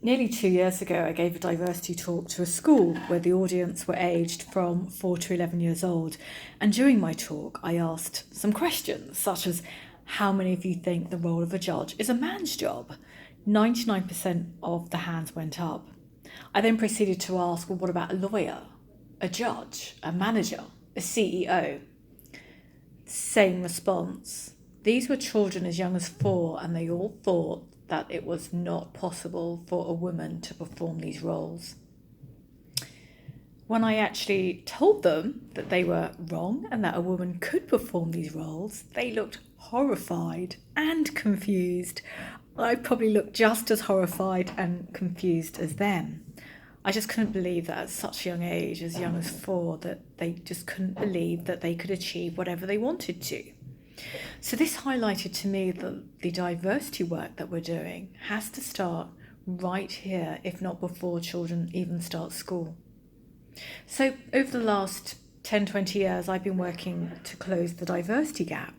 Nearly 2 years ago, I gave a diversity talk to a school where the audience were aged from 4 to 11 years old. And during my talk, I asked some questions, such as, how many of you think the role of a judge is a man's job? 99% of the hands went up. I then proceeded to ask, well, what about a lawyer, a judge, a manager, a CEO? Same response. These were children as young as 4, and they all thought that it was not possible for a woman to perform these roles. When I actually told them that they were wrong and that a woman could perform these roles, they looked horrified and confused. I probably looked just as horrified and confused as them. I just couldn't believe that at such a young age, as young as 4, that they just couldn't believe that they could achieve whatever they wanted to. So this highlighted to me that the diversity work that we're doing has to start right here, if not before children even start school. So over the last 10, 20 years, I've been working to close the diversity gap.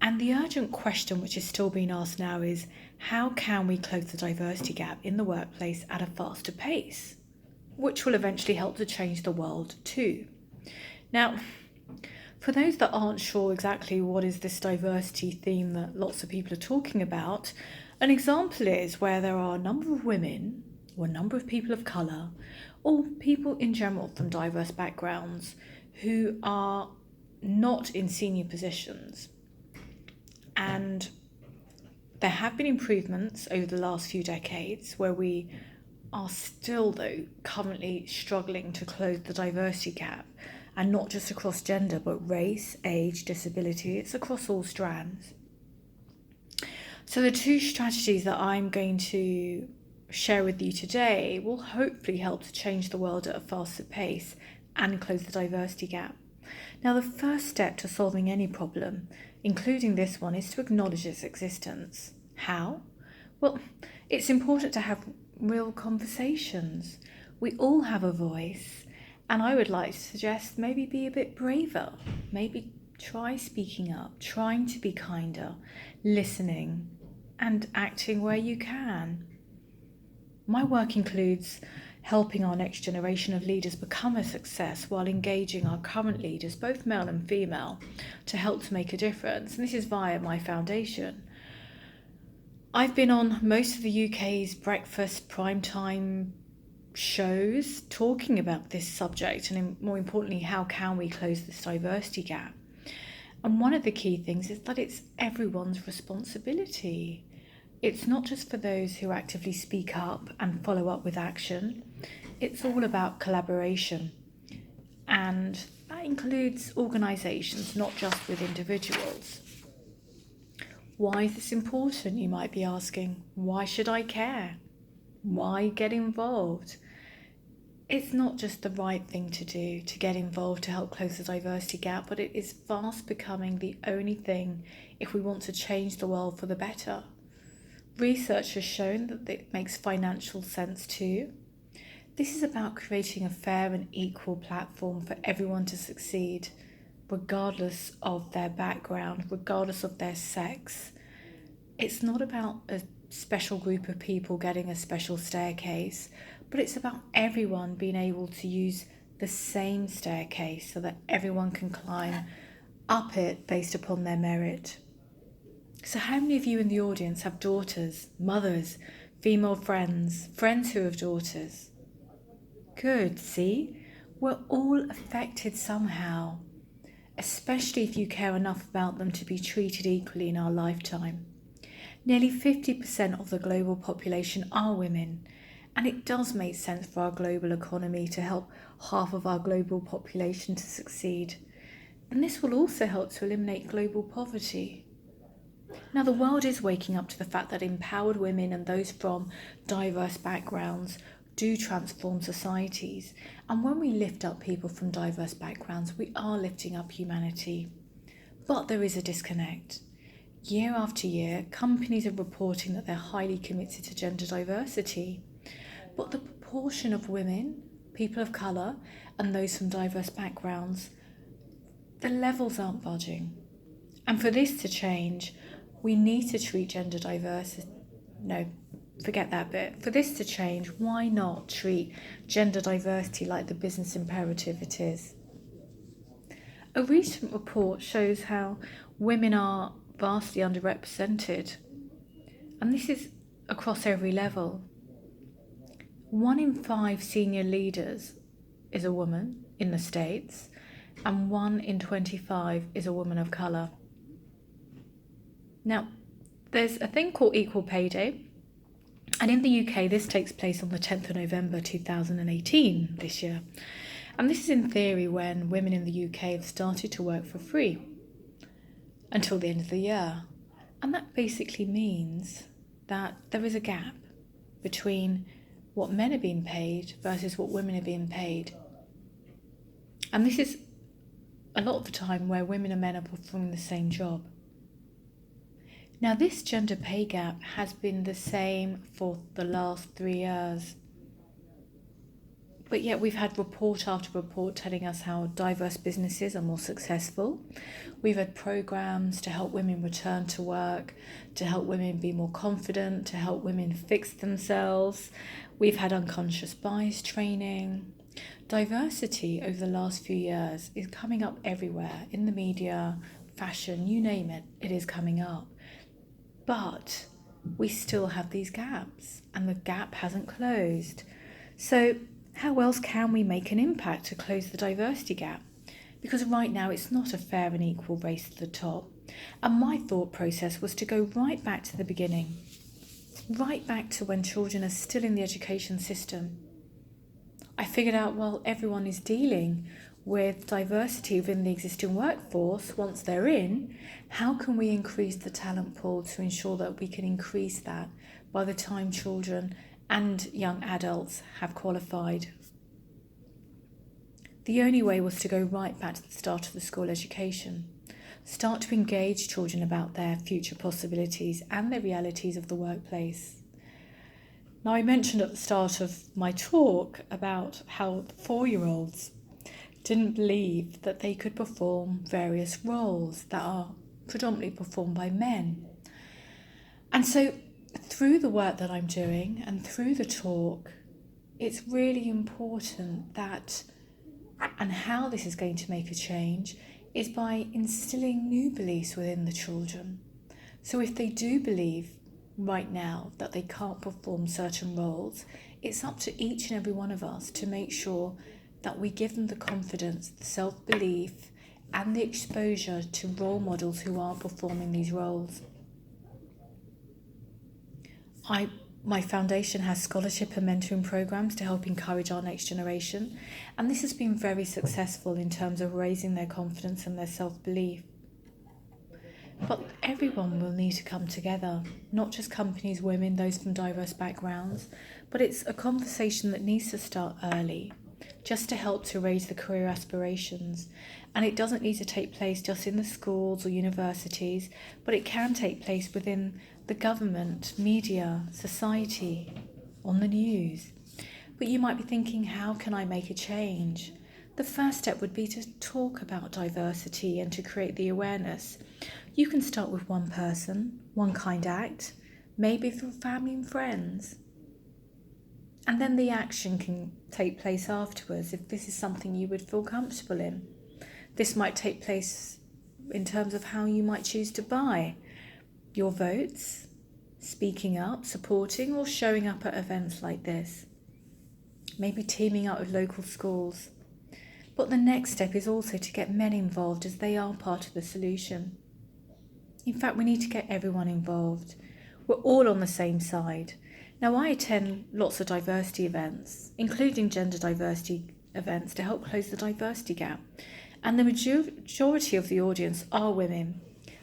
And the urgent question which is still being asked now is, how can we close the diversity gap in the workplace at a faster pace, which will eventually help to change the world too? Now, for those that aren't sure exactly what is this diversity theme that lots of people are talking about, an example is where there are a number of women or a number of people of colour or people in general from diverse backgrounds who are not in senior positions. And there have been improvements over the last few decades where we are still, though, currently struggling to close the diversity gap. And not just across gender, but race, age, disability. It's across all strands. So the 2 strategies that I'm going to share with you today will hopefully help to change the world at a faster pace and close the diversity gap. Now, the first step to solving any problem, including this one, is to acknowledge its existence. How? Well, it's important to have real conversations. We all have a voice. And I would like to suggest maybe be a bit braver, maybe try speaking up, trying to be kinder, listening and acting where you can. My work includes helping our next generation of leaders become a success while engaging our current leaders, both male and female, to help to make a difference. And this is via my foundation. I've been on most of the UK's breakfast primetime shows talking about this subject and, more importantly, how can we close this diversity gap. And one of the key things is that it's everyone's responsibility. It's not just for those who actively speak up and follow up with action. It's all about collaboration, and that includes organisations, not just with individuals. Why is this important, you might be asking? Why should I care? Why get involved? It's not just the right thing to do to get involved to help close the diversity gap, but it is fast becoming the only thing if we want to change the world for the better. Research has shown that it makes financial sense too. This is about creating a fair and equal platform for everyone to succeed, regardless of their background, regardless of their sex. It's not about a special group of people getting a special staircase, but it's about everyone being able to use the same staircase so that everyone can climb up it based upon their merit. So how many of you in the audience have daughters, mothers, female friends who have daughters? Good, see? We're all affected somehow, especially if you care enough about them to be treated equally in our lifetime. Nearly 50% of the global population are women, and it does make sense for our global economy to help half of our global population to succeed. And this will also help to eliminate global poverty. Now, the world is waking up to the fact that empowered women and those from diverse backgrounds do transform societies. And when we lift up people from diverse backgrounds, we are lifting up humanity. But there is a disconnect. Year after year, companies are reporting that they're highly committed to gender diversity. But the proportion of women, people of colour, and those from diverse backgrounds, the levels aren't budging. And for this to change, we need to treat gender diversity, forget that bit. For this to change, why not treat gender diversity like the business imperative it is? A recent report shows how women are vastly underrepresented, and this is across every level. 1 in 5 senior leaders is a woman in the States, and 1 in 25 is a woman of colour. Now, there's a thing called Equal Pay Day, and in the UK this takes place on the 10th of November 2018 this year. And this is in theory when women in the UK have started to work for free until the end of the year. And that basically means that there is a gap between what men are being paid versus what women are being paid. And this is a lot of the time where women and men are performing the same job. Now, this gender pay gap has been the same for the last 3 years. But yet we've had report after report telling us how diverse businesses are more successful. We've had programs to help women return to work, to help women be more confident, to help women fix themselves. We've had unconscious bias training. Diversity over the last few years is coming up everywhere, in the media, fashion, you name it, it is coming up. But we still have these gaps, and the gap hasn't closed. So how else can we make an impact to close the diversity gap? Because right now it's not a fair and equal race to the top. And my thought process was to go right back to the beginning, right back to when children are still in the education system. I figured out, well, everyone is dealing with diversity within the existing workforce. Once they're in, how can we increase the talent pool to ensure that we can increase that by the time children and young adults have qualified? The only way was to go right back to the start of the school education. Start to engage children about their future possibilities and the realities of the workplace. Now, I mentioned at the start of my talk about how 4-year-olds didn't believe that they could perform various roles that are predominantly performed by men. And so through the work that I'm doing and through the talk, it's really important that, and how this is going to make a change, is by instilling new beliefs within the children. So if they do believe right now that they can't perform certain roles, it's up to each and every one of us to make sure that we give them the confidence, the self-belief, and the exposure to role models who are performing these roles. My foundation has scholarship and mentoring programs to help encourage our next generation, and this has been very successful in terms of raising their confidence and their self-belief. But everyone will need to come together, not just companies, women, those from diverse backgrounds, but it's a conversation that needs to start early, just to help to raise the career aspirations. And it doesn't need to take place just in the schools or universities, but it can take place within the government, media, society, on the news. But you might be thinking, how can I make a change? The first step would be to talk about diversity and to create the awareness. You can start with one person, one kind act, maybe for family and friends. And then the action can take place afterwards if this is something you would feel comfortable in. This might take place in terms of how you might choose to buy your votes, speaking up, supporting, or showing up at events like this. Maybe teaming up with local schools. But the next step is also to get men involved, as they are part of the solution. In fact, we need to get everyone involved. We're all on the same side. Now, I attend lots of diversity events, including gender diversity events, to help close the diversity gap. And the majority of the audience are women.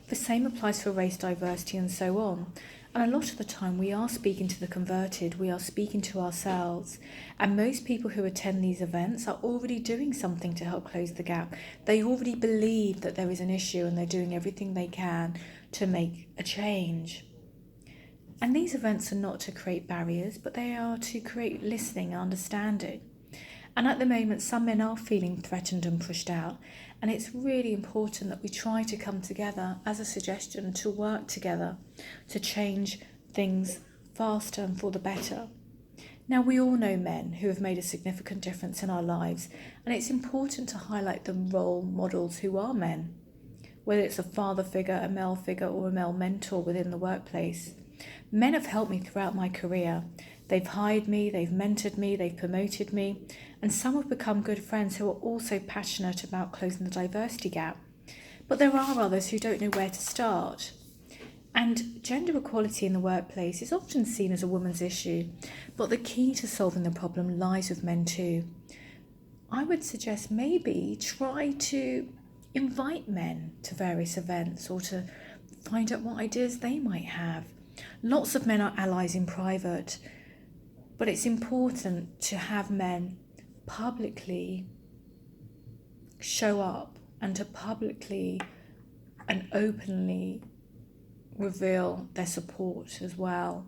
The same applies for race diversity and so on. And a lot of the time we are speaking to the converted, we are speaking to ourselves. And most people who attend these events are already doing something to help close the gap. They already believe that there is an issue and they're doing everything they can to make a change. And these events are not to create barriers, but they are to create listening and understanding. And at the moment, some men are feeling threatened and pushed out. And it's really important that we try to come together as a suggestion to work together to change things faster and for the better. Now, we all know men who have made a significant difference in our lives, and it's important to highlight the role models who are men, whether it's a father figure, a male figure, or a male mentor within the workplace. Men have helped me throughout my career. They've hired me, they've mentored me, they've promoted me, and some have become good friends who are also passionate about closing the diversity gap. But there are others who don't know where to start. And gender equality in the workplace is often seen as a woman's issue, but the key to solving the problem lies with men too. I would suggest maybe try to invite men to various events or to find out what ideas they might have. Lots of men are allies in private, but it's important to have men publicly show up and to publicly and openly reveal their support as well.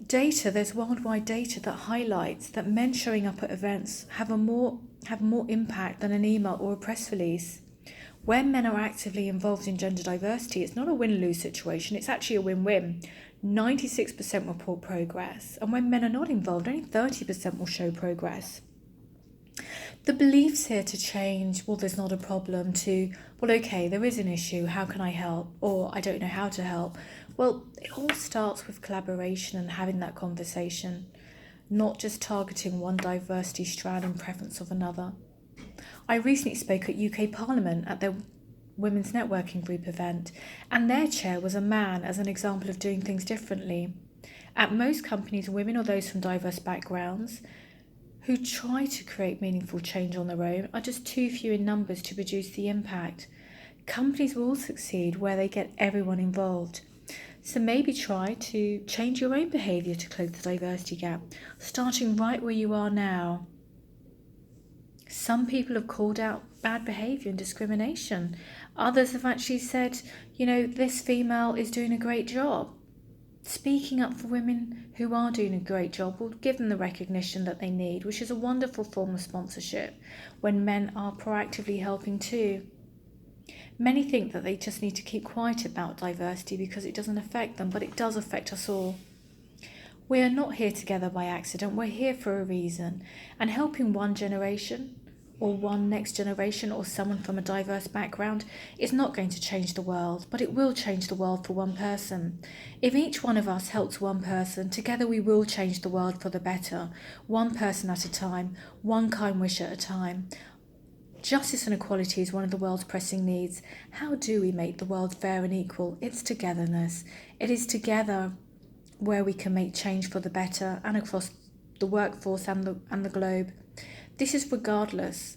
There's worldwide data that highlights that men showing up at events have more impact than an email or a press release. When men are actively involved in gender diversity, it's not a win-lose situation, it's actually a win-win. 96% report progress, and when men are not involved, only 30% will show progress. The beliefs here to change, well, there's not a problem, to, well, okay, there is an issue, how can I help? Or I don't know how to help. Well, it all starts with collaboration and having that conversation, not just targeting one diversity strand in preference of another. I recently spoke at UK Parliament at their Women's Networking Group event, and their chair was a man as an example of doing things differently. At most companies, women or those from diverse backgrounds who try to create meaningful change on their own are just too few in numbers to produce the impact. Companies will succeed where they get everyone involved. So maybe try to change your own behaviour to close the diversity gap, starting right where you are now. Some people have called out bad behaviour and discrimination. Others have actually said, this female is doing a great job. Speaking up for women who are doing a great job will give them the recognition that they need, which is a wonderful form of sponsorship when men are proactively helping too. Many think that they just need to keep quiet about diversity because it doesn't affect them, but it does affect us all. We are not here together by accident, we're here for a reason, and helping one generation or one next generation or someone from a diverse background is not going to change the world, but it will change the world for one person. If each one of us helps one person, together we will change the world for the better, one person at a time, one kind wish at a time. Justice and equality is one of the world's pressing needs. How do we make the world fair and equal? It's togetherness. It is together where we can make change for the better and across the workforce and the globe. This is regardless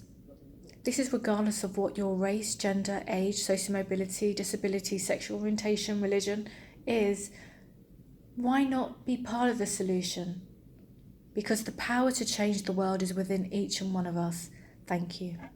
of what your race, gender, age, social mobility, disability, sexual orientation, religion is. Why not be part of the solution? Because the power to change the world is within each and one of us. Thank you.